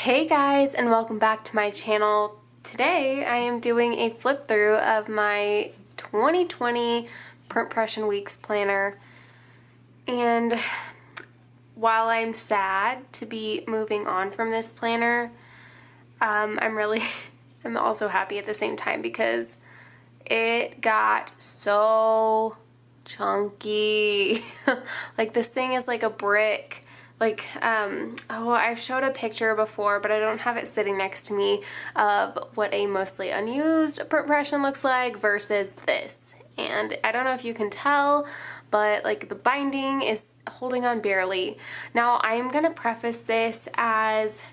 Hey guys, and welcome back to my channel. Today I am doing a flip through of my 2020 Print Pression Weeks planner, and while I'm sad to be moving on from this planner, I'm also happy at the same time because it got so chunky. Like, this thing is like a brick. Like, I've showed a picture before, but I don't have it sitting next to me of what a mostly unused print pression looks like versus this. And I don't know if you can tell, but like the binding is holding on barely. Now, I'm gonna preface this as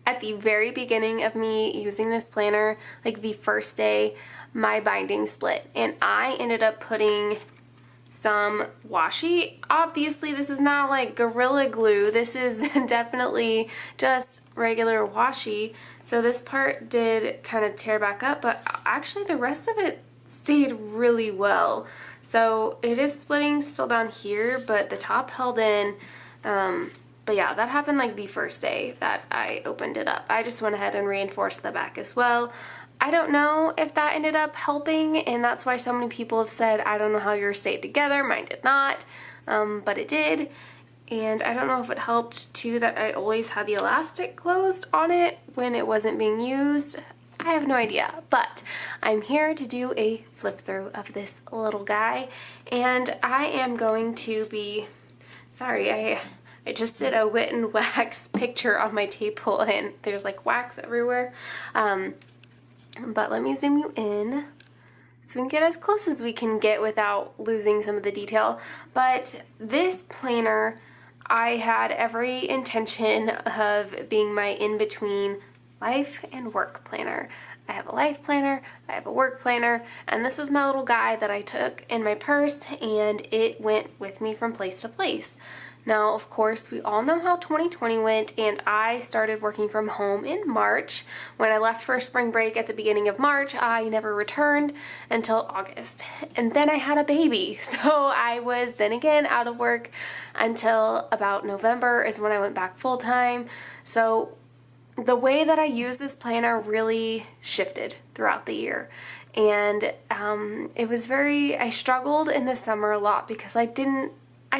at the very beginning of me using this planner, like the first day, my binding split, and I ended up putting some washi. Obviously, this is not like Gorilla Glue. This is definitely just regular washi. So this part did kind of tear back up, but actually the rest of it stayed really well. So it is splitting still down here, but the top held in. But yeah, that happened like the first day that I opened it up. I just went ahead and reinforced the back as well. I don't know if that ended up helping, and that's why so many people have said, I don't know how yours stayed together. Mine did not, but it did. And I don't know if it helped too that I always had the elastic closed on it when it wasn't being used. I have no idea, but I'm here to do a flip through of this little guy, and I am going to be, sorry, I just did a wet and wax picture on my table and there's like wax everywhere. But let me zoom you in so we can get as close as we can get without losing some of the detail. But this planner, I had every intention of being my in-between life and work planner. I have a life planner, I have a work planner, and this was my little guy that I took in my purse, and it went with me from place to place. Now, of course, we all know how 2020 went, and I started working from home in March. When I left for spring break at the beginning of March, I never returned until August. And then I had a baby, so I was then again out of work until about November is when I went back full-time. So the way that I use this planner really shifted throughout the year. And it was I struggled in the summer a lot because I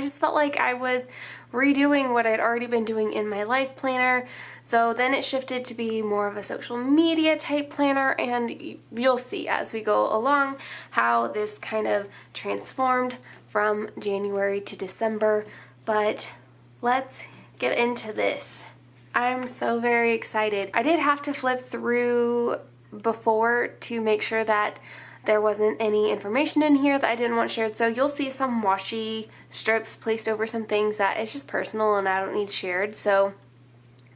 just felt like I was redoing what I'd already been doing in my life planner. So then it shifted to be more of a social media type planner, and you'll see as we go along how this kind of transformed from January to December. But let's get into this. I'm so very excited. I did have to flip through before to make sure that there wasn't any information in here that I didn't want shared. So you'll see some washi strips placed over some things that is just personal and I don't need shared. So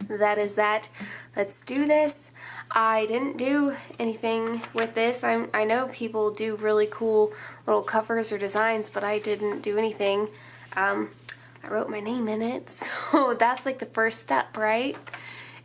that is that. Let's do this. I didn't do anything with this. I know people do really cool little covers or designs, but I didn't do anything. I wrote my name in it, so that's like the first step, right?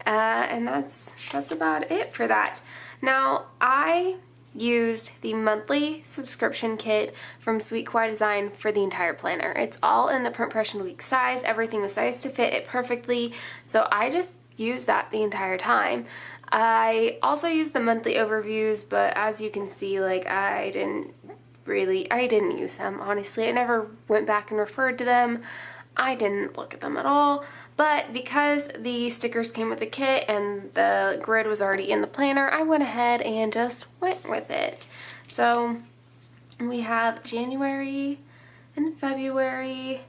And that's about it for that. Now, I used the monthly subscription kit from Sweet Kawaii Design for the entire planner. It's all in the Print Pression Week size. Everything was sized to fit it perfectly, so I just used that the entire time. I also used the monthly overviews, but as you can see, like, I didn't use them, honestly. I never went back and referred to them. I didn't look at them at all, but because the stickers came with the kit and the grid was already in the planner, I went ahead and just went with it. So we have January and February.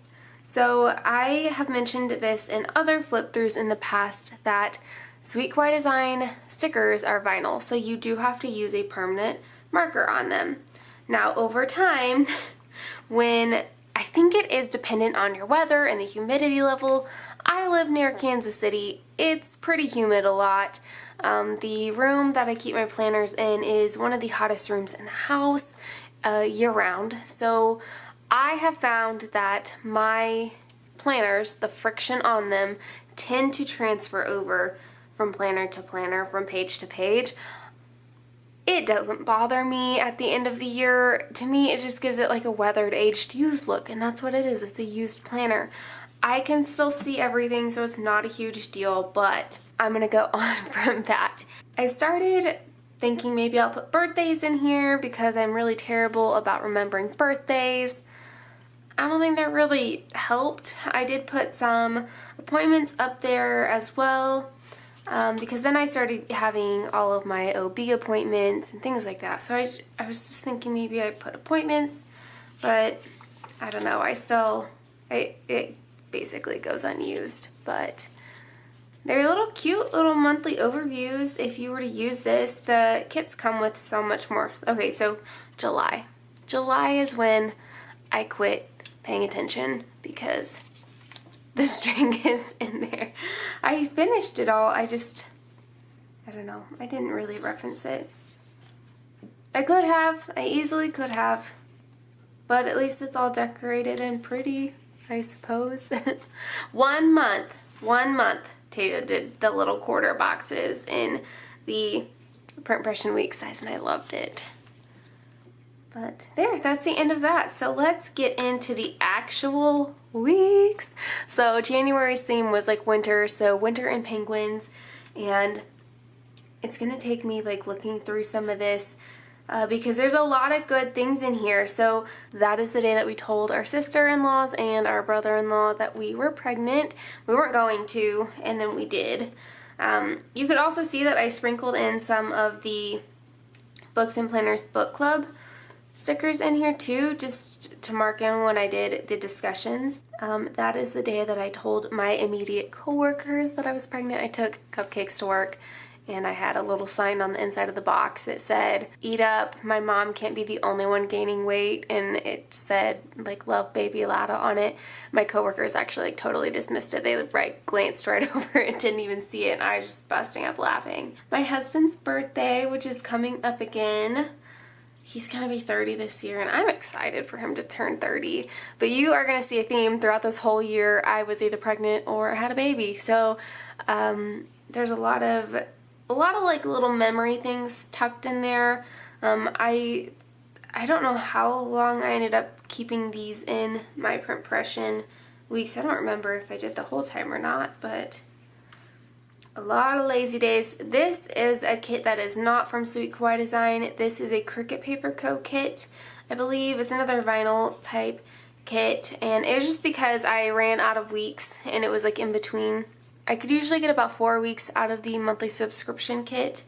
So I have mentioned this in other flip throughs in the past that Sweet Kawaii Design stickers are vinyl, so you do have to use a permanent marker on them. Now, over time, I think it is dependent on your weather and the humidity level. I live near Kansas City. It's pretty humid a lot. The room that I keep my planners in is one of the hottest rooms in the house year-round. So I have found that my planners, the friction on them, tend to transfer over from planner to planner, from page to page. It doesn't bother me at the end of the year. To me, it just gives it like a weathered, aged, used look, and that's what it is. It's a used planner. I can still see everything, so it's not a huge deal, but I'm gonna go on from that. I started thinking maybe I'll put birthdays in here because I'm really terrible about remembering birthdays. I don't think that really helped. I did put some appointments up there as well, because then I started having all of my OB appointments and things like that. So I was just thinking maybe I'd put appointments, but I don't know. It basically goes unused, but they're little cute little monthly overviews if you were to use this. The kits come with so much more. Okay, so July. July is when I quit paying attention because the string is in there. I finished it all. I don't know. I didn't really reference it. I could have. I easily could have. But at least it's all decorated and pretty, I suppose. 1 month. 1 month. Tasia did the little quarter boxes in the Print Pression Week size, and I loved it. But there, that's the end of that. So let's get into the actual weeks. So January's theme was like winter, so winter and penguins. And it's gonna take me like looking through some of this because there's a lot of good things in here. So that is the day that we told our sister-in-laws and our brother-in-law that we were pregnant. We weren't going to, and then we did. You could also see that I sprinkled in some of the Books and Planners Book Club stickers in here too, just to mark in when I did the discussions. That is the day that I told my immediate coworkers that I was pregnant. I took cupcakes to work, and I had a little sign on the inside of the box that said, "Eat up, my mom can't be the only one gaining weight," and it said like "Love Baby Lada" on it. My coworkers actually like totally dismissed it. They glanced right over it, didn't even see it, and I was just busting up laughing. My husband's birthday, which is coming up again. He's gonna be 30 this year, and I'm excited for him to turn 30. But you are gonna see a theme throughout this whole year. I was either pregnant or had a baby, so there's a lot of like little memory things tucked in there. I don't know how long I ended up keeping these in my Print Pression weeks. I don't remember if I did the whole time or not, but a lot of lazy days. This is a kit that is not from Sweet Kawaii Design. This is a Cricut Paper Co. kit, I believe. It's another vinyl type kit, and it was just because I ran out of weeks and it was like in between. I could usually get about 4 weeks out of the monthly subscription kit,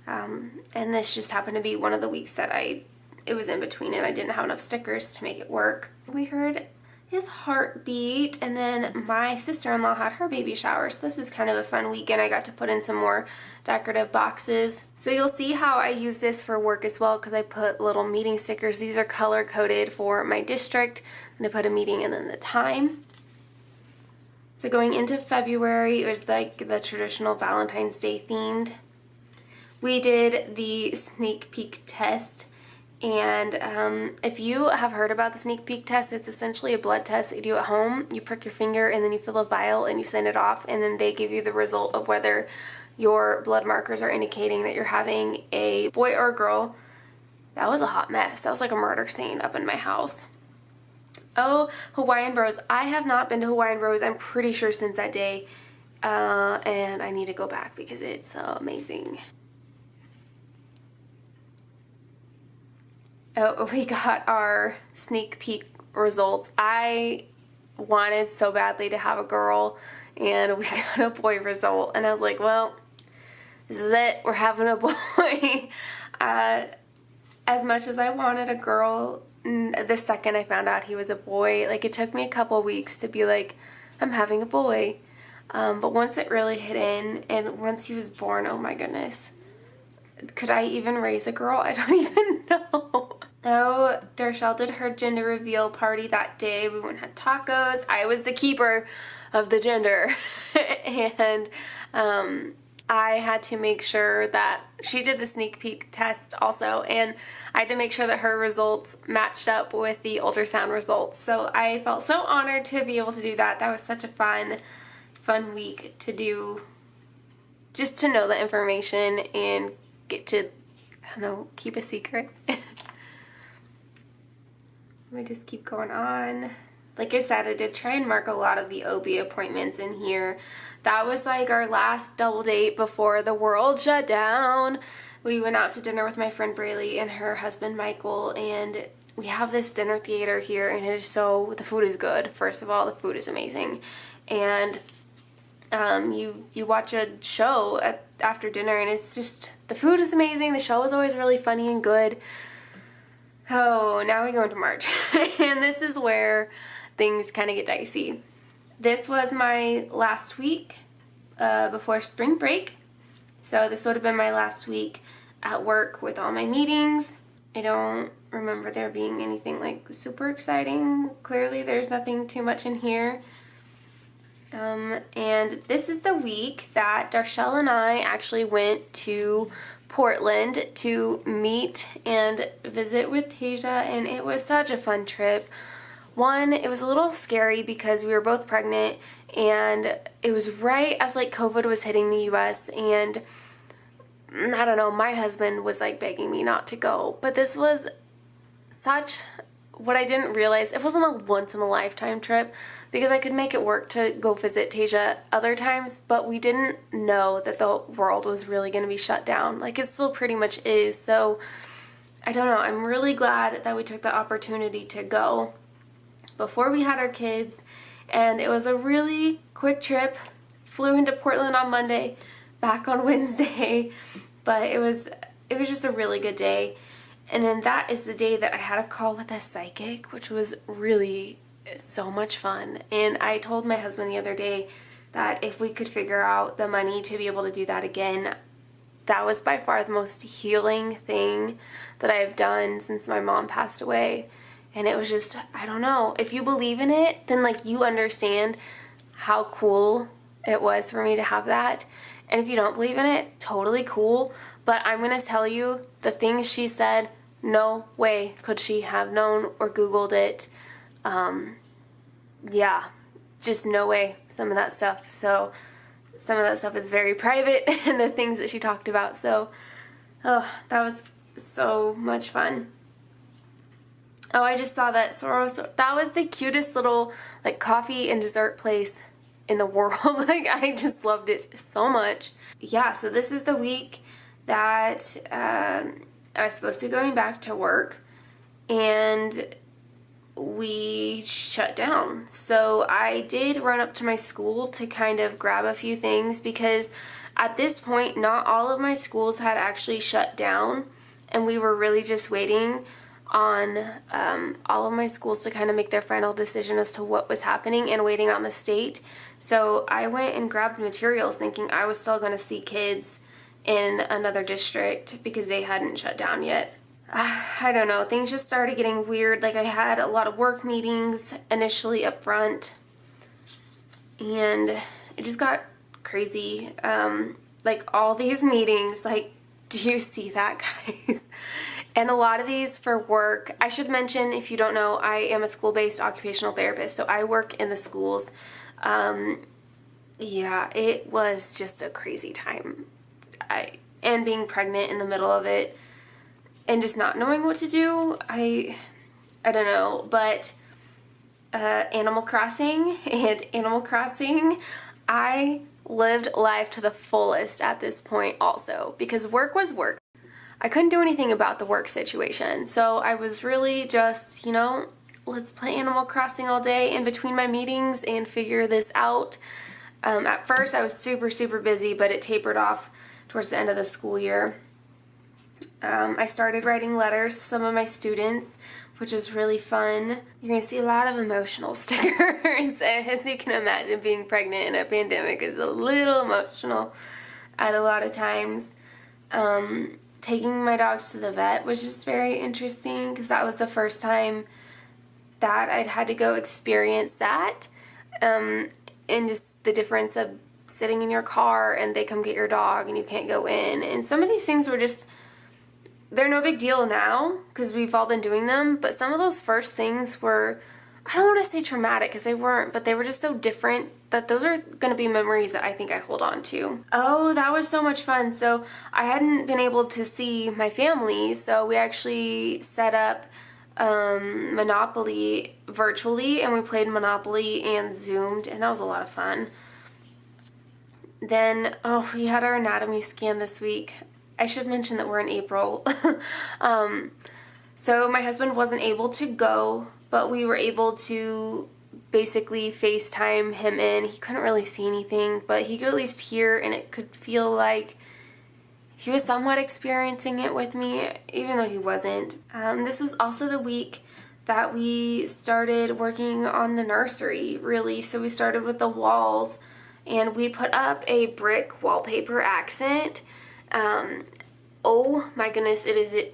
and this just happened to be one of the weeks that it was in between and I didn't have enough stickers to make it work. We heard his heartbeat, and then my sister-in-law had her baby shower, so this was kind of a fun weekend. I got to put in some more decorative boxes. So you'll see how I use this for work as well, because I put little meeting stickers. These are color coded for my district, and I put a meeting and then the time. So going into February, it was like the traditional Valentine's Day themed. We did the sneak peek test. And if you have heard about the sneak peek test, it's essentially a blood test that you do at home. You prick your finger and then you fill a vial and you send it off, and then they give you the result of whether your blood markers are indicating that you're having a boy or a girl. That was a hot mess. That was like a murder scene up in my house. Oh, Hawaiian Bros. I have not been to Hawaiian Bros, I'm pretty sure, since that day. And I need to go back because it's amazing. Oh, we got our sneak peek results. I wanted so badly to have a girl, and we got a boy result, and I was like, well, this is it, we're having a boy. As much as I wanted a girl, the second I found out he was a boy, like, it took me a couple weeks to be like, I'm having a boy. But once it really hit in, and once he was born, oh my goodness. Could I even raise a girl? I don't even know. So, Dershell did her gender reveal party that day. We went and had tacos. I was the keeper of the gender. And I had to make sure that she did the sneak peek test also, and I had to make sure that her results matched up with the ultrasound results. So I felt so honored to be able to do that. That was such a fun week to do, just to know the information and get to, I don't know, keep a secret. Let me just keep going on. like I said, I did try and mark a lot of the OB appointments in here. That was like our last double date before the world shut down. We went out to dinner with my friend Braylee and her husband Michael, and we have this dinner theater here, and it is the food is good. First of all, the food is amazing. And you watch a show after dinner, and it's just, the food is amazing. The show is always really funny and good. Oh, now we go into March. And this is where things kind of get dicey. This was my last week before spring break. So this would have been my last week at work with all my meetings. I don't remember there being anything like super exciting. Clearly there's nothing too much in here. And this is the week that Darshell and I actually went to Portland to meet and visit with Tasia, and it was such a fun trip. One, it was a little scary because we were both pregnant, and it was right as like COVID was hitting the US, and I don't know, my husband was like begging me not to go. But this was such, what I didn't realize, it wasn't a once in a lifetime trip, because I could make it work to go visit Tasia other times, but we didn't know that the world was really going to be shut down. Like, it still pretty much is. So I don't know, I'm really glad that we took the opportunity to go before we had our kids, and it was a really quick trip. Flew into Portland on Monday, back on Wednesday, but it was just a really good day. And then that is the day that I had a call with a psychic, which was really so much fun. And I told my husband the other day that if we could figure out the money to be able to do that again, that was by far the most healing thing that I've done since my mom passed away. And it was just, I don't know, if you believe in it, then like you understand how cool it was for me to have that. And if you don't believe in it, totally cool. But I'm going to tell you, the things she said, no way could she have known or Googled it. Yeah, just no way, some of that stuff. So some of that stuff is very private, and the things that she talked about. So, oh, that was so much fun. Oh, I just saw that Soros. That was the cutest little like coffee and dessert place in the world. Like, I just loved it so much. Yeah, so this is the week that I was supposed to be going back to work, and we shut down. So I did run up to my school to kind of grab a few things, because at this point not all of my schools had actually shut down, and we were really just waiting on all of my schools to kind of make their final decision as to what was happening, and waiting on the state. So I went and grabbed materials thinking I was still going to see kids in another district because they hadn't shut down yet. I don't know, things just started getting weird. Like, I had a lot of work meetings initially up front, and it just got crazy. Like, all these meetings, like, do you see that, guys? And a lot of these for work. I should mention, if you don't know, I am a school-based occupational therapist, so I work in the schools. Yeah, it was just a crazy time. And being pregnant in the middle of it, and just not knowing what to do, I don't know. But Animal Crossing, I lived life to the fullest at this point also, because work was work. I couldn't do anything about the work situation, so I was really just, you know, let's play Animal Crossing all day in between my meetings and figure this out. At first I was super, super busy, but it tapered off towards the end of the school year. I started writing letters to some of my students, which was really fun. You're going to see a lot of emotional stickers. As you can imagine, being pregnant in a pandemic is a little emotional at a lot of times. Taking my dogs to the vet was just very interesting, because that was the first time that I'd had to go experience that. And just the difference of sitting in your car and they come get your dog and you can't go in. And some of these things were just, they're no big deal now because we've all been doing them, but some of those first things were, I don't want to say traumatic because they weren't, but they were just so different that those are going to be memories that I think I hold on to. Oh, that was so much fun. So I hadn't been able to see my family, so we actually set up Monopoly virtually, and we played Monopoly and Zoomed, and that was a lot of fun. Then, we had our anatomy scan this week. I should mention that we're in April. So my husband wasn't able to go, but we were able to basically FaceTime him in. He couldn't really see anything, but he could at least hear, and it could feel like he was somewhat experiencing it with me, even though he wasn't. This was also the week that we started working on the nursery, really. So we started with the walls, and we put up a brick wallpaper accent. Oh my goodness, it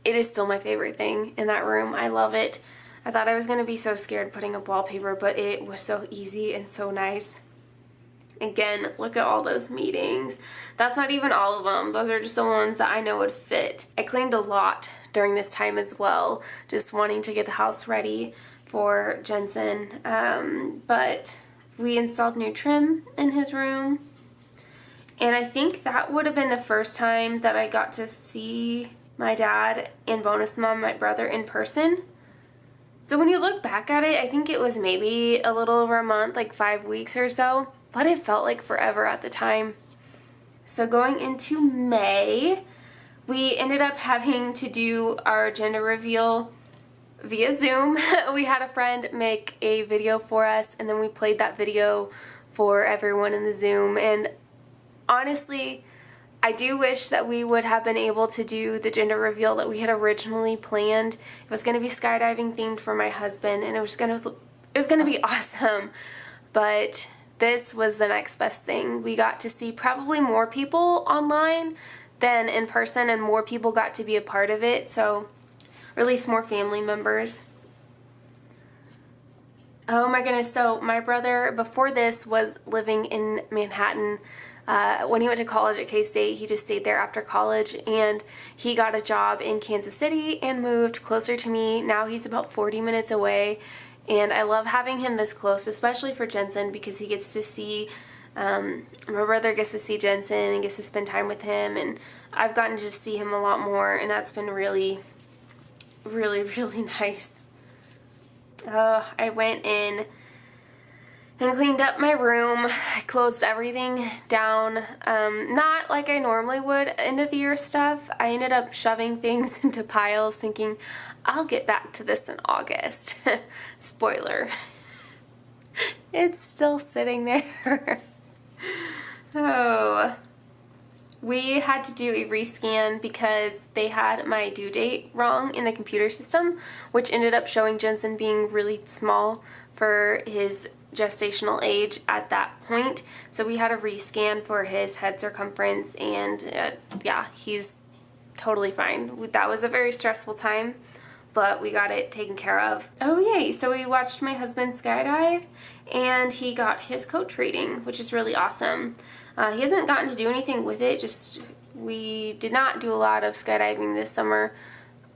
is still my favorite thing in that room. I love it. I thought I was going to be so scared putting up wallpaper, but it was so easy and so nice. Again, look at all those meetings. That's not even all of them. Those are just the ones that I know would fit. I cleaned a lot during this time as well, just wanting to get the house ready for Jensen. But we installed new trim in his room. And I think that would have been the first time that I got to see my dad and bonus mom, my brother, in person. So when you look back at it, I think it was maybe a little over a month, like 5 weeks or so. But it felt like forever at the time. So going into May, we ended up having to do our gender reveal via Zoom. We had a friend make a video for us, and then we played that video for everyone in the Zoom. And honestly, I do wish that we would have been able to do the gender reveal that we had originally planned. It was going to be skydiving themed for my husband, and it was going to be awesome. But this was the next best thing. We got to see probably more people online than in person, and more people got to be a part of it, so, or at least more family members. Oh my goodness, so my brother before this was living in Manhattan. When he went to college at K-State, he just stayed there after college, and he got a job in Kansas City and moved closer to me. Now he's about 40 minutes away. And I love having him this close, especially for Jensen, because he gets to see, my brother gets to see Jensen and gets to spend time with him, and I've gotten to just see him a lot more, and that's been really, really, really nice. I went in and cleaned up my room. I closed everything down, not like I normally would end of the year stuff. I ended up shoving things into piles thinking, I'll get back to this in August. Spoiler. It's still sitting there. Oh. We had to do a rescan because they had my due date wrong in the computer system, which ended up showing Jensen being really small for his gestational age at that point. So we had a rescan for his head circumference, and yeah, he's totally fine. That was a very stressful time, but we got it taken care of. Oh yay, so we watched my husband skydive, and he got his coach rating, which is really awesome. He hasn't gotten to do anything with it, just we did not do a lot of skydiving this summer.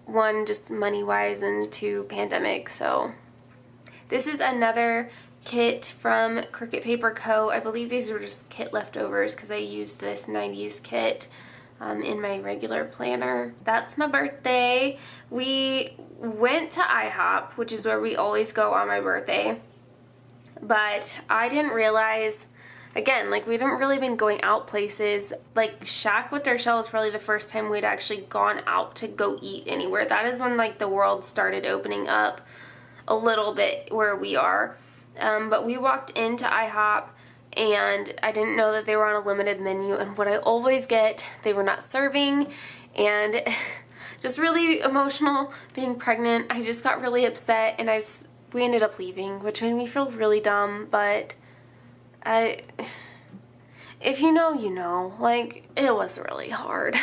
One, just money-wise, and two, pandemic. So this is another kit from Cricut Paper Co. I believe these were just kit leftovers because I used this 90s kit in my regular planner. That's my birthday. We went to IHOP, which is where we always go on my birthday, but I didn't realize, again, like, we didn't really been going out places. Like, Shack with their shell was probably the first time we'd actually gone out to go eat anywhere. That is when, like, the world started opening up a little bit where we are. But we walked into IHOP, and I didn't know that they were on a limited menu, and what I always get, they were not serving, and just really emotional being pregnant. I just got really upset, and we ended up leaving, which made me feel really dumb, but if you know, you know. Like, it was really hard.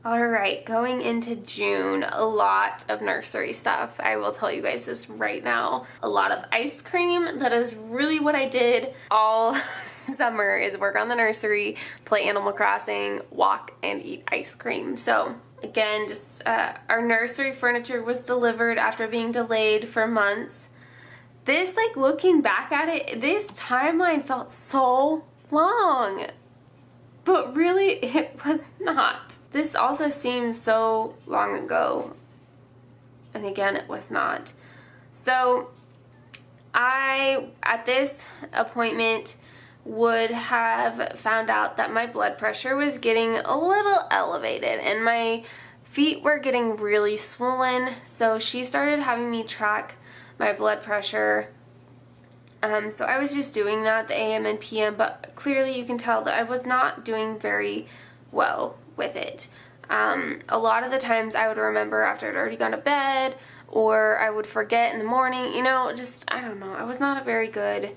Alright, going into June, a lot of nursery stuff. I will tell you guys this right now. A lot of ice cream. That is really what I did all summer, is work on the nursery, play Animal Crossing, walk, and eat ice cream. So again, just our nursery furniture was delivered after being delayed for months. This, like, looking back at it, this timeline felt so long. But really, it was not. This also seems so long ago. and again, it was not. So I, at this appointment, would have found out that my blood pressure was getting a little elevated and my feet were getting really swollen. So she started having me track my blood pressure. So I was just doing that, the AM and PM, but clearly you can tell that I was not doing very well with it. A lot of the times I would remember after I'd already gone to bed, or I would forget in the morning, you know, just, I don't know, I was not very good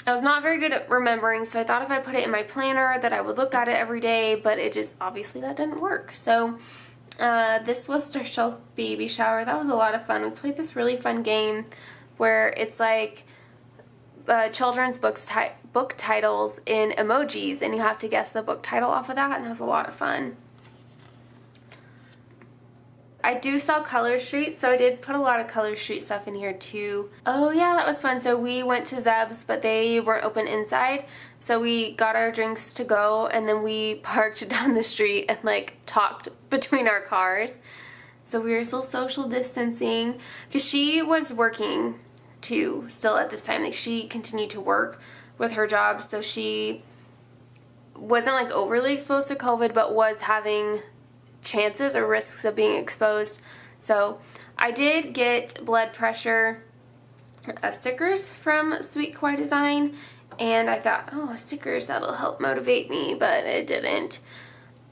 at remembering, so I thought if I put it in my planner that I would look at it every day, but it just, obviously that didn't work. So this was Starshell's baby shower. That was a lot of fun. We played this really fun game where it's like children's book titles in emojis, and you have to guess the book title off of that, and that was a lot of fun. I do sell Color Street, so I did put a lot of Color Street stuff in here too. Oh yeah, that was fun. So we went to Zeb's, but they weren't open inside, so we got our drinks to go, and then we parked down the street and like talked between our cars. So we were still social distancing, because she was working too still at this time. Like, she continued to work with her job, so she wasn't like overly exposed to COVID, but was having chances or risks of being exposed. So I did get blood pressure stickers from Sweet Kawaii Design, and I thought, oh, stickers, that'll help motivate me, but it didn't.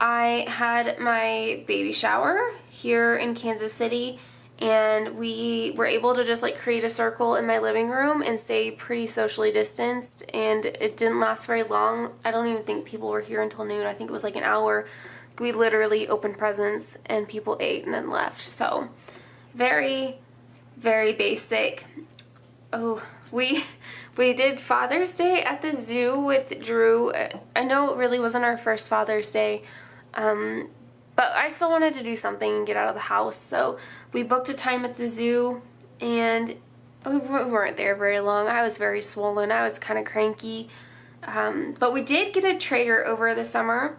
I had my baby shower here in Kansas City, and we were able to just like create a circle in my living room and stay pretty socially distanced, and it didn't last very long. I don't even think people were here until noon. I think it was like an hour. We literally opened presents and people ate and then left. So very, very basic. Oh, we did Father's Day at the zoo with Drew. I know it really wasn't our first Father's Day, but I still wanted to do something and get out of the house. So we booked a time at the zoo, and we weren't there very long. I was very swollen. I was kind of cranky. But we did get a Traeger over the summer,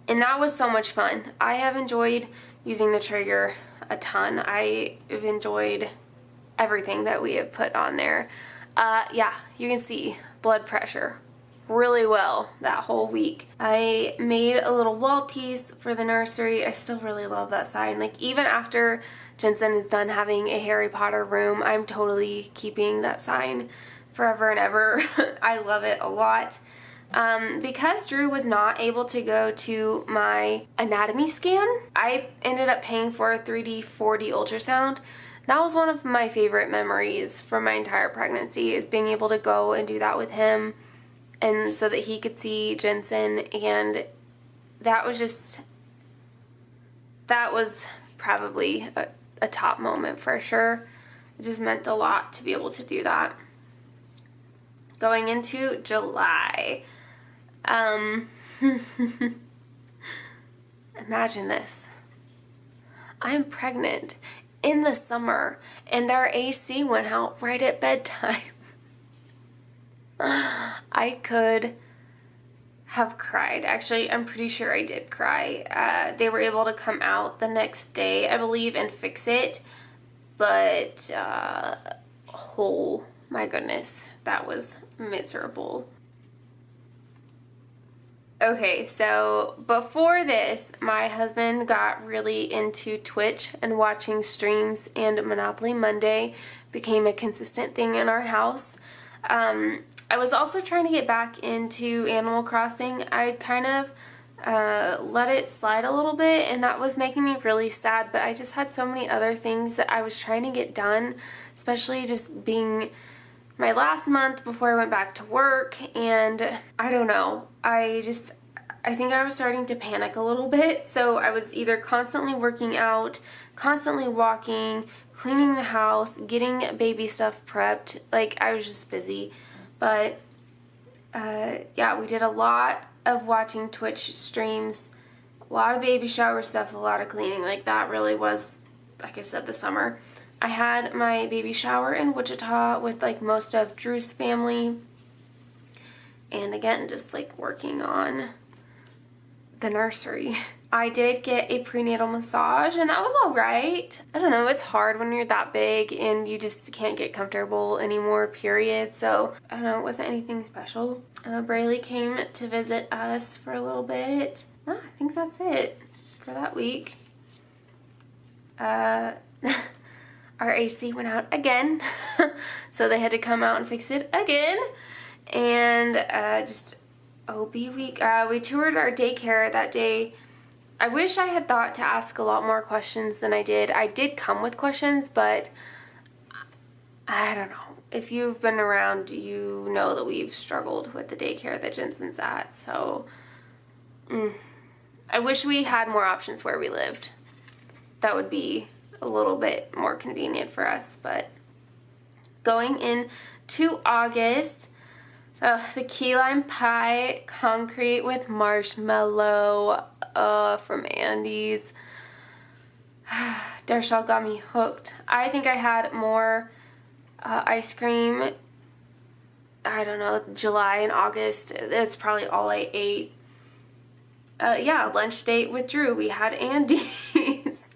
and that was so much fun. I have enjoyed using the Traeger a ton. I have enjoyed everything that we have put on there. Yeah, you can see blood pressure really well that whole week. I made a little wall piece for the nursery. I still really love that sign. Like, even after Jensen is done having a Harry Potter room, I'm totally keeping that sign forever and ever. I love it a lot. Because Drew was not able to go to my anatomy scan, I ended up paying for a 3D 4D ultrasound. That was one of my favorite memories from my entire pregnancy, is being able to go and do that with him, and so that he could see Jensen. And that was probably a top moment for sure. It just meant a lot to be able to do that. Going into July. Imagine this. I'm pregnant in the summer, and our AC went out right at bedtime. I could have cried. Actually, I'm pretty sure I did cry. They were able to come out the next day, I believe, and fix it. But, oh my goodness, that was miserable. Okay, so before this, my husband got really into Twitch and watching streams, and Monopoly Monday became a consistent thing in our house. I was also trying to get back into Animal Crossing. I kind of let it slide a little bit, and that was making me really sad, but I just had so many other things that I was trying to get done, especially just being my last month before I went back to work, and I don't know, I think I was starting to panic a little bit. So I was either constantly working out, constantly walking, cleaning the house, getting baby stuff prepped. Like, I was just busy. But yeah, we did a lot of watching Twitch streams, a lot of baby shower stuff, a lot of cleaning. Like, that really was, like I said, the summer. I had my baby shower in Wichita with like most of Drew's family, and again, just like working on the nursery. I did get a prenatal massage, and that was alright. I don't know, it's hard when you're that big and you just can't get comfortable anymore, period. So, I don't know, it wasn't anything special. Braylee came to visit us for a little bit. No, I think that's it for that week. Our AC went out again, so they had to come out and fix it again. And just OB week. We toured our daycare that day. I wish I had thought to ask a lot more questions than I did. I did come with questions, but I don't know. If you've been around, you know that we've struggled with the daycare that Jensen's at. So I wish we had more options where we lived. That would be a little bit more convenient for us. But going into August, the key lime pie concrete with marshmallow from Andy's. Darshall got me hooked. I think I had more ice cream, I don't know, July and August. That's probably all I ate. Yeah, lunch date with Drew. We had Andy's.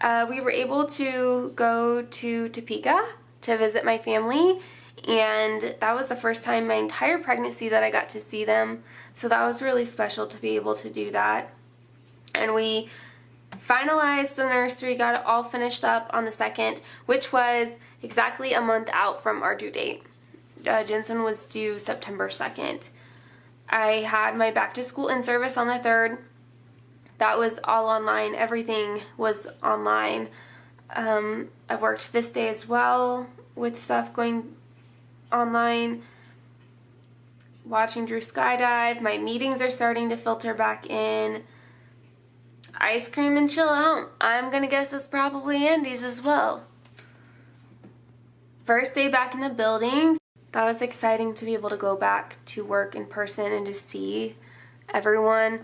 We were able to go to Topeka to visit my family, and that was the first time my entire pregnancy that I got to see them. So that was really special to be able to do that. And we finalized the nursery, got it all finished up on the 2nd, which was exactly a month out from our due date. Jensen was due September 2nd. I had my back to school in-service on the 3rd. That was all online. Everything was online. I worked this day as well with stuff going online. Watching Drew skydive. My meetings are starting to filter back in. Ice cream and chill at home. I'm gonna guess that's probably Andy's as well. First day back in the building. That was exciting to be able to go back to work in person and just see everyone.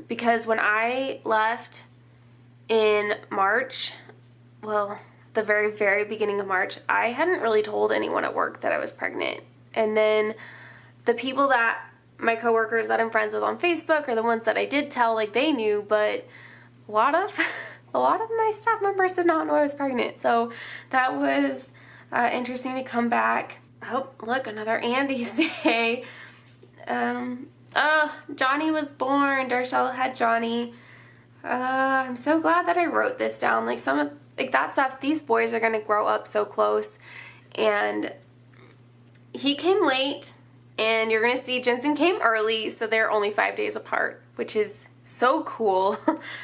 Because when I left in March, well, the very, very beginning of March, I hadn't really told anyone at work that I was pregnant. And then the people that, my coworkers that I'm friends with on Facebook are the ones that I did tell, like they knew, but a lot of my staff members did not know I was pregnant. So that was interesting to come back. Oh, look, another Andy's day. Johnny was born. Darshall had Johnny. I'm so glad that I wrote this down. Like that stuff, these boys are gonna grow up so close. And he came late, and you're gonna see Jensen came early, so they're only 5 days apart, which is so cool.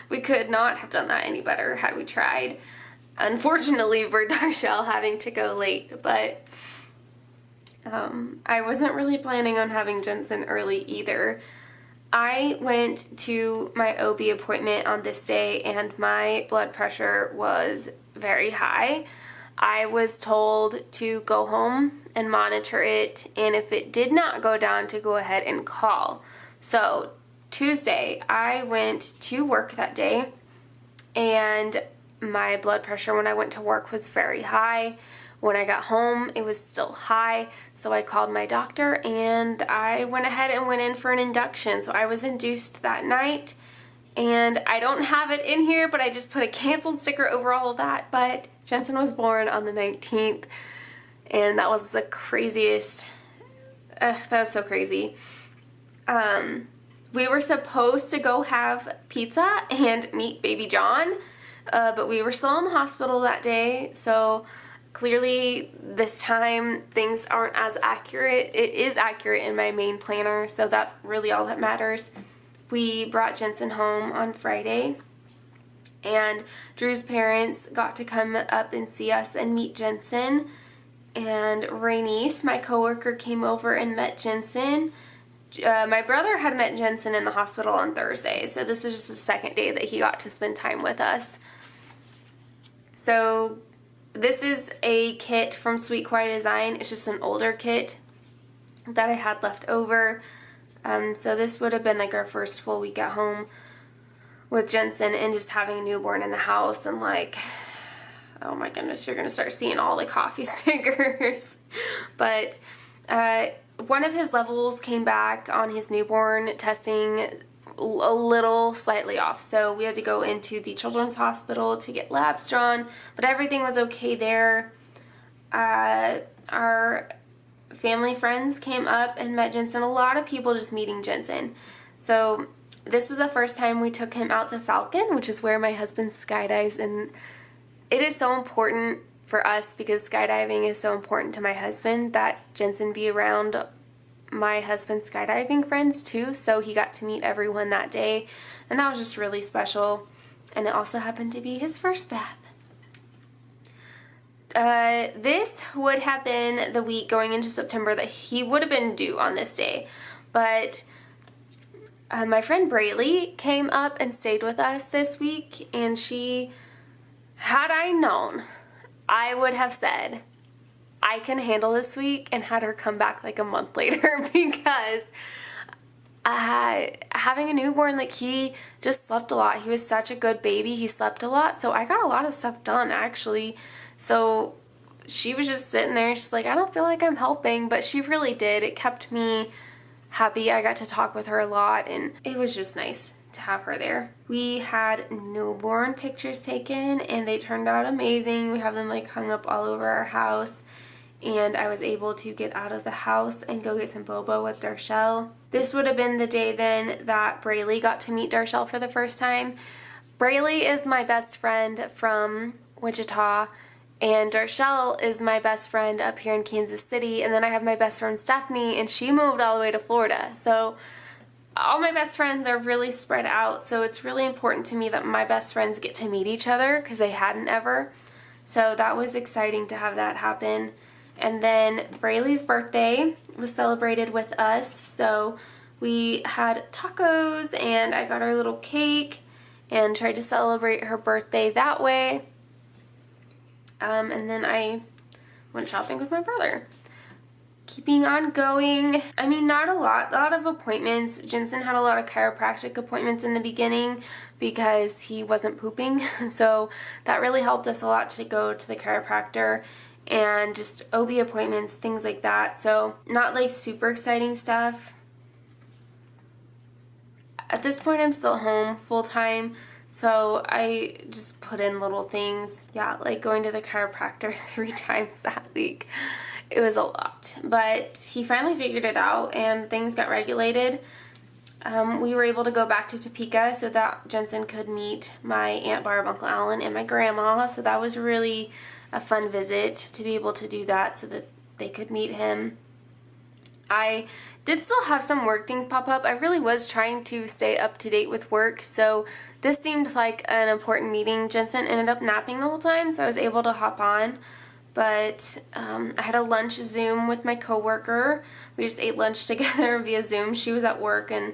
We could not have done that any better had we tried. Unfortunately for Darshall having to go late, but I wasn't really planning on having Jensen early either. I went to my OB appointment on this day, and my blood pressure was very high. I was told to go home and monitor it, and if it did not go down, to go ahead and call. So Tuesday, I went to work that day, and my blood pressure when I went to work was very high. When I got home, it was still high, so I called my doctor, and I went ahead and went in for an induction. So I was induced that night, and I don't have it in here, but I just put a canceled sticker over all of that. But Jensen was born on the 19th, and that was the craziest. That was so crazy. We were supposed to go have pizza and meet baby John, but we were still in the hospital that day, so clearly this time things aren't as accurate. It is accurate in my main planner, so that's really all that matters. We brought Jensen home on Friday, and Drew's parents got to come up and see us and meet Jensen. And Rainice, my coworker, came over and met Jensen. My brother had met Jensen in the hospital on Thursday, so this was just the second day that he got to spend time with us. So this is a kit from Sweet Kawaii Design. It's just an older kit that I had left over. So this would have been like our first full week at home with Jensen, and just having a newborn in the house, and like, oh my goodness, you're going to start seeing all the coffee stickers. But one of his levels came back on his newborn testing a little slightly off. So we had to go into the children's hospital to get labs drawn, but everything was okay there. Our family friends came up and met Jensen. A lot of people just meeting Jensen. So this is the first time we took him out to Falcon, which is where my husband skydives, and it is so important for us because skydiving is so important to my husband that Jensen be around my husband's skydiving friends too, so he got to meet everyone that day, and that was just really special. And it also happened to be his first bath. This would have been the week going into September that he would have been due on this day, but my friend Braylee came up and stayed with us this week, and she, had I known, I would have said, I can handle this week, and had her come back like a month later because having a newborn, like, he just slept a lot. He was such a good baby. He slept a lot, so I got a lot of stuff done actually. So she was just sitting there. She's like, I don't feel like I'm helping, but she really did. It kept me happy. I got to talk with her a lot, and it was just nice to have her there. We had newborn pictures taken, and they turned out amazing. We have them like hung up all over our house, and I was able to get out of the house and go get some boba with Darshell. This would have been the day then that Braylee got to meet Darshell for the first time. Braylee is my best friend from Wichita, and Darshell is my best friend up here in Kansas City, and then I have my best friend Stephanie, and she moved all the way to Florida. So all my best friends are really spread out, so it's really important to me that my best friends get to meet each other because they hadn't ever. So that was exciting to have that happen. And then Braylee's birthday was celebrated with us, so we had tacos, and I got her little cake and tried to celebrate her birthday that way. And then I went shopping with my brother. Keeping on going, I mean, not a lot of appointments. Jensen had a lot of chiropractic appointments in the beginning because he wasn't pooping, so that really helped us a lot to go to the chiropractor, and just OB appointments, things like that. So not like super exciting stuff. At this point, I'm still home full-time, so I just put in little things. Yeah, like going to the chiropractor 3 times that week. It was a lot, but he finally figured it out and things got regulated. We were able to go back to Topeka so that Jensen could meet my Aunt Barb, Uncle Alan, and my grandma, so that was really a fun visit to be able to do that so that they could meet him. I did still have some work things pop up. I really was trying to stay up to date with work, so this seemed like an important meeting. Jensen ended up napping the whole time, so I was able to hop on. But I had a lunch Zoom with my coworker. We just ate lunch together via Zoom. She was at work, and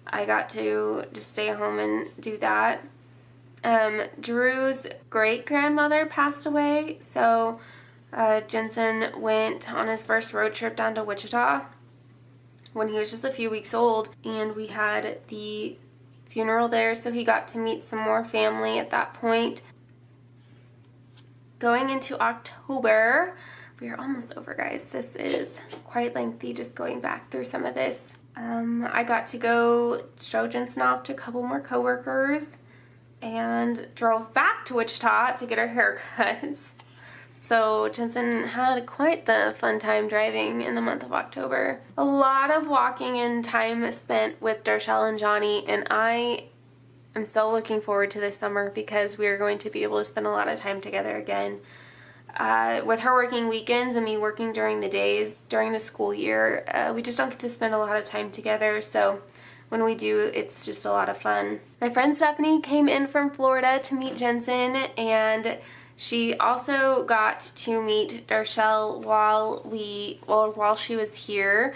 I got to just stay home and do that. Drew's great-grandmother passed away, so Jensen went on his first road trip down to Wichita when he was just a few weeks old, and we had the funeral there, so he got to meet some more family at that point. Going into October, we are almost over, guys. This is quite lengthy just going back through some of this. I got to go show Jensen off to a couple more coworkers and drove back to Wichita to get our haircuts. So Jensen had quite the fun time driving in the month of October. A lot of walking and time spent with Darshell and Johnny, and I'm so looking forward to this summer because we are going to be able to spend a lot of time together again. With her working weekends and me working during the days during the school year, we just don't get to spend a lot of time together, so when we do, it's just a lot of fun. My friend Stephanie came in from Florida to meet Jensen, and she also got to meet Darshell while she was here,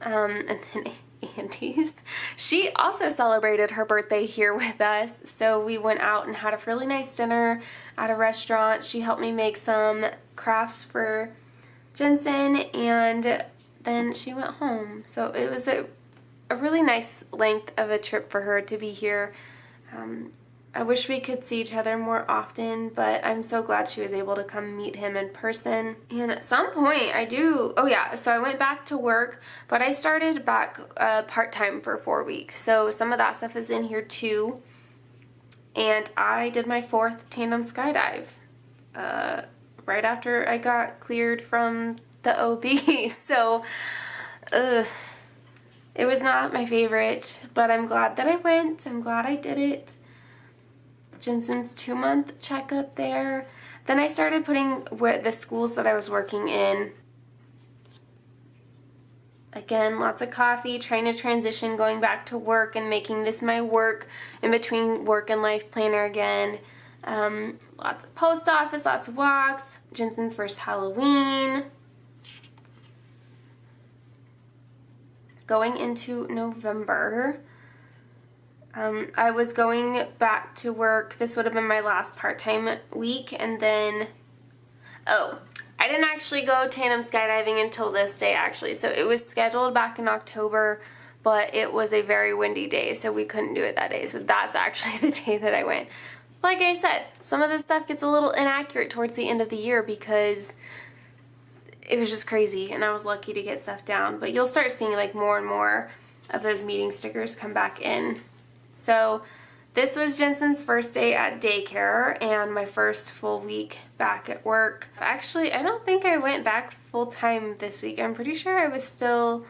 and then Andy's. She also celebrated her birthday here with us, so we went out and had a really nice dinner at a restaurant. She helped me make some crafts for Jensen, and then she went home. So it was a really nice length of a trip for her to be here. I wish we could see each other more often, but I'm so glad she was able to come meet him in person. And at some point so I went back to work, but I started back part-time for 4 weeks. So some of that stuff is in here too. And I did my 4th tandem skydive right after I got cleared from the OB. So, it was not my favorite, but I'm glad that I went. I'm glad I did it. Jensen's 2-month checkup there. Then I started putting the schools that I was working in. Again, lots of coffee, trying to transition, going back to work and making this my work in between work and life planner again. Lots of post office, lots of walks. Jensen's first Halloween. Going into November, I was going back to work. This would have been my last part-time week, and then, I didn't actually go tandem skydiving until this day, actually. So it was scheduled back in October, but it was a very windy day, so we couldn't do it that day. So that's actually the day that I went. Like I said, some of this stuff gets a little inaccurate towards the end of the year because it was just crazy, and I was lucky to get stuff down. But you'll start seeing like more and more of those meeting stickers come back in. So this was Jensen's first day at daycare and my first full week back at work. Actually, I don't think I went back full-time this week. I'm pretty sure I was still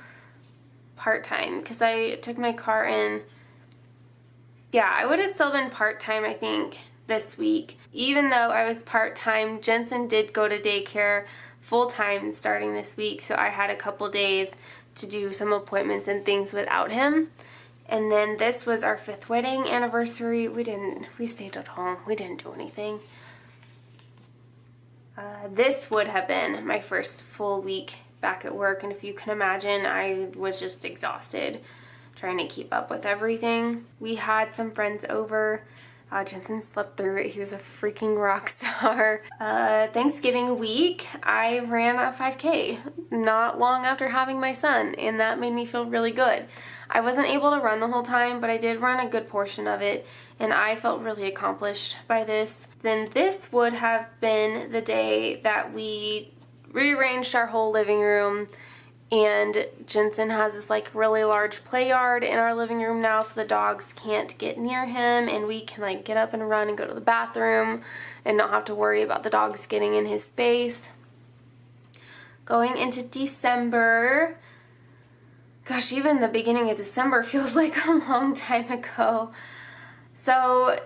part-time because I took my car in. Yeah, I would have still been part-time, I think, this week. Even though I was part-time, Jensen did go to daycare full-time starting this week, so I had a couple days to do some appointments and things without him. And then this was our 5th wedding anniversary. We stayed at home. We didn't do anything. This would have been my first full week back at work, and if you can imagine, I was just exhausted trying to keep up with everything. We had some friends over. Jensen slept through it. He was a freaking rock star. Thanksgiving week, I ran a 5K not long after having my son, and that made me feel really good. I wasn't able to run the whole time, but I did run a good portion of it, and I felt really accomplished by this. Then this would have been the day that we rearranged our whole living room, and Jensen has this like really large play yard in our living room now, so the dogs can't get near him, and we can like get up and run and go to the bathroom and not have to worry about the dogs getting in his space. Going into December, gosh, even the beginning of December feels like a long time ago. So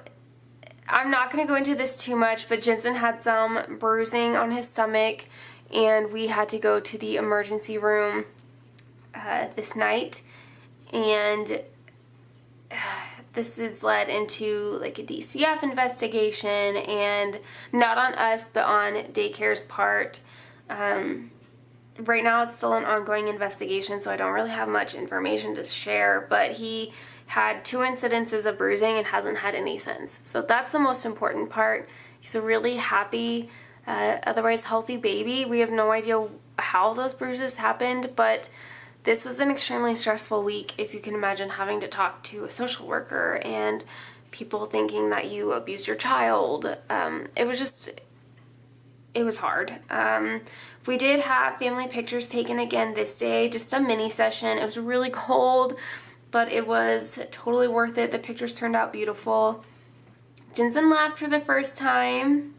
I'm not going to go into this too much, but Jensen had some bruising on his stomach, and we had to go to the emergency room this night, and this has led into like a DCF investigation, and not on us but on daycare's part. Right now it's still an ongoing investigation, so I don't really have much information to share, but he had 2 incidences of bruising and hasn't had any since. So that's the most important part. He's a really happy, otherwise healthy baby. We have no idea how those bruises happened, but this was an extremely stressful week, if you can imagine having to talk to a social worker and people thinking that you abused your child. It was hard. We did have family pictures taken again this day, just a mini session. It was really cold, but it was totally worth it. The pictures turned out beautiful. Jensen laughed for the first time,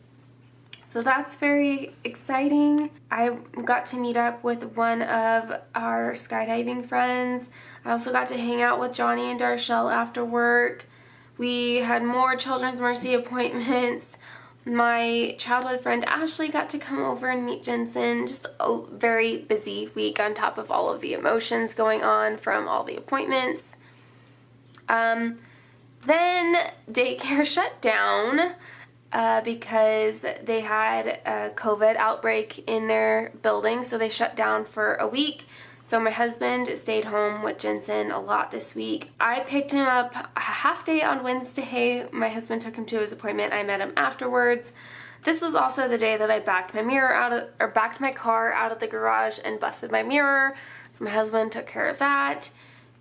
so that's very exciting. I got to meet up with one of our skydiving friends. I also got to hang out with Johnny and Darshell after work. We had more Children's Mercy appointments. My childhood friend Ashley got to come over and meet Jensen. Just a very busy week on top of all of the emotions going on from all the appointments. Then daycare shut down because they had a COVID outbreak in their building, so they shut down for a week. So my husband stayed home with Jensen a lot this week. I picked him up a half day on Wednesday. My husband took him to his appointment. I met him afterwards. This was also the day that I backed my car out of the garage and busted my mirror. So my husband took care of that.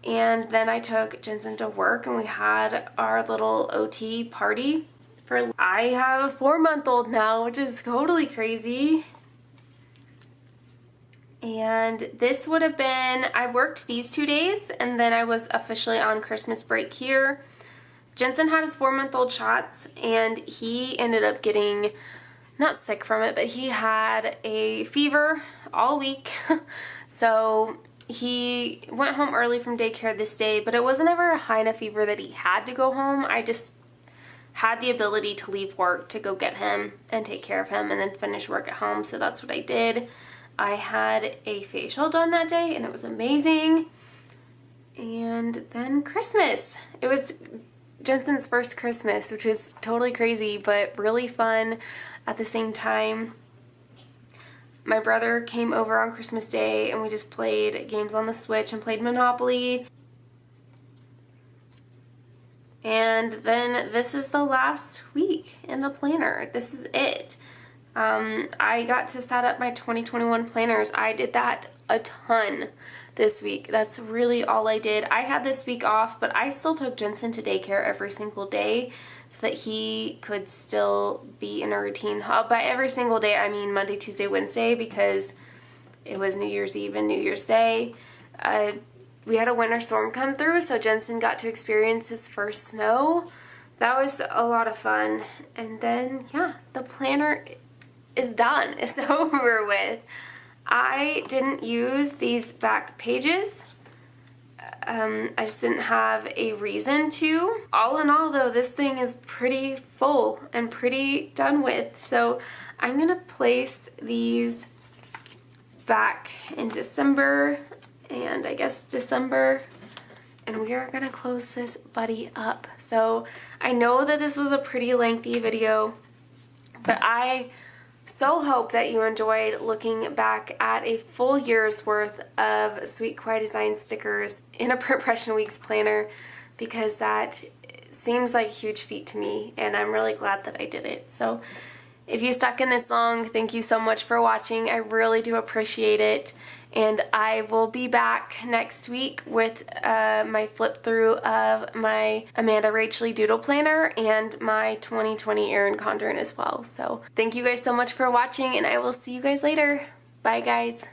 And then I took Jensen to work and we had our little OT party. I have a 4-month-old now, which is totally crazy. And this would have been, I worked these 2 days and then I was officially on Christmas break here. Jensen had his 4-month-old shots and he ended up getting, not sick from it, but he had a fever all week. So he went home early from daycare this day, but it wasn't ever a high enough fever that he had to go home. I just had the ability to leave work to go get him and take care of him and then finish work at home, so that's what I did. I had a facial done that day and it was amazing. And then Christmas. It was Jensen's first Christmas, which was totally crazy but really fun at the same time. My brother came over on Christmas Day and we just played games on the Switch and played Monopoly. And then this is the last week in the planner. This is it. I got to set up my 2021 planners. I did that a ton this week. That's really all I did. I had this week off, but I still took Jensen to daycare every single day so that he could still be in a routine. By every single day, I mean Monday, Tuesday, Wednesday, because it was New Year's Eve and New Year's Day. We had a winter storm come through, so Jensen got to experience his first snow. That was a lot of fun. And then, yeah, the planner is done. It's over with. I didn't use these back pages. I just didn't have a reason to. All in all, though, this thing is pretty full and pretty done with. So I'm going to place these back in December and I guess December, and we are gonna close this buddy up. So I know that this was a pretty lengthy video, but I so hope that you enjoyed looking back at a full year's worth of Sweet Kawaii Design stickers in a Pression Weeks planner, because that seems like a huge feat to me and I'm really glad that I did it. So if you stuck in this long, thank you so much for watching. I really do appreciate it. And I will be back next week with my flip through of my Amanda Rachel Doodle Planner and my 2020 Erin Condren as well. So thank you guys so much for watching and I will see you guys later. Bye guys.